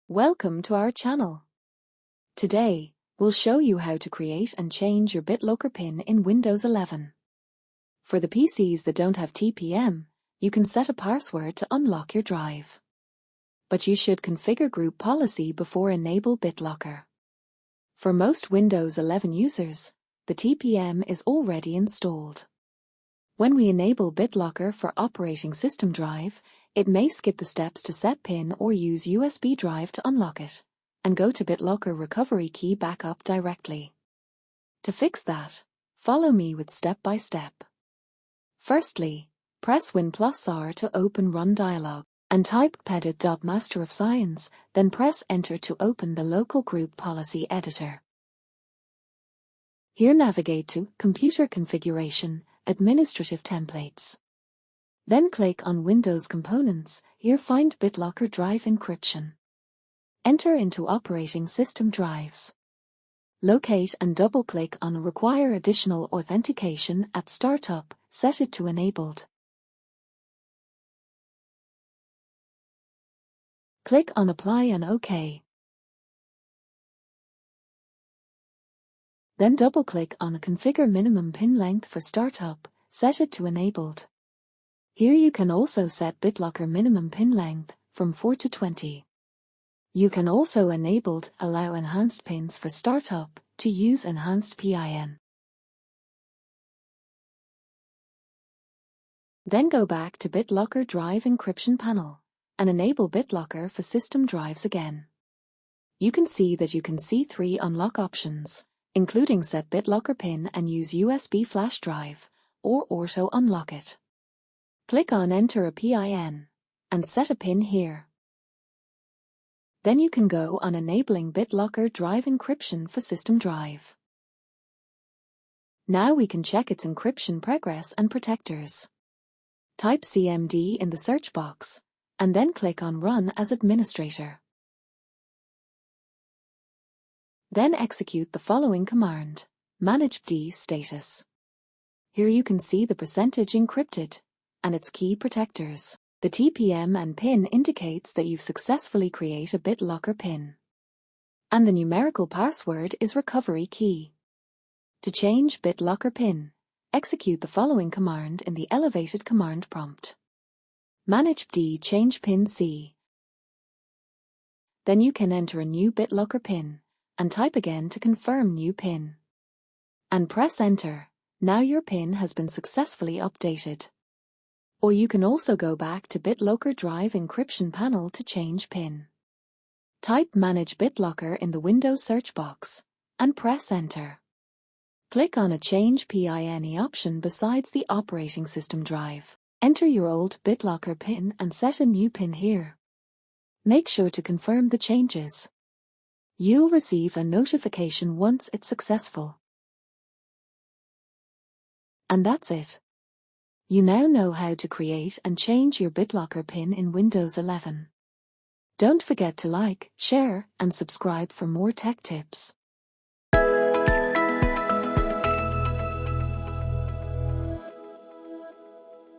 Welcome to our channel. Today, we'll show you how to create and change your BitLocker PIN in Windows 11. For the PCs that don't have TPM, you can set a password to unlock your drive. But you should configure group policy before Enable BitLocker. For most Windows 11 users, the TPM is already installed. When we enable BitLocker for operating system drive, it may skip the steps to set PIN or use USB drive to unlock it, and go to BitLocker Recovery Key backup directly. To fix that, follow me with step-by-step. Firstly, press Win+R to open Run dialog, and type pedit.master of science, then press Enter to open the local group policy editor. Here navigate to Computer Configuration, Administrative Templates. Then click on Windows Components, here find BitLocker Drive Encryption. Enter into Operating System Drives. Locate and double-click on Require Additional Authentication at Startup, set it to Enabled. Click on Apply and OK. Then double-click on Configure Minimum PIN Length for Startup, set it to Enabled. Here you can also set BitLocker minimum PIN length from 4 to 20. You can also allow enhanced pins for Startup to use enhanced PIN. Then go back to BitLocker Drive Encryption panel and enable BitLocker for system drives again. You can see that you can see 3 unlock options, including set BitLocker PIN and use USB flash drive, or auto unlock it. Click on Enter a PIN and set a PIN here. Then you can go on enabling BitLocker Drive Encryption for system drive. Now we can check its encryption progress and protectors. Type CMD in the search box, and then click on Run as administrator. Then execute the following command, Manage BD status. Here you can see the percentage encrypted and its key protectors. The TPM and PIN indicates that you've successfully created a BitLocker PIN. And the numerical password is Recovery Key. To change BitLocker PIN, execute the following command in the elevated command prompt. Manage BD change PIN C. Then you can enter a new BitLocker PIN and type again to confirm new PIN. And press Enter. Now your PIN has been successfully updated. Or you can also go back to BitLocker Drive Encryption panel to change PIN. Type Manage BitLocker in the Windows search box and press Enter. Click on a Change PIN option besides the operating system drive. Enter your old BitLocker PIN and set a new PIN here. Make sure to confirm the changes. You'll receive a notification once it's successful. And that's it. You now know how to create and change your BitLocker PIN in Windows 11. Don't forget to like, share, and subscribe for more tech tips.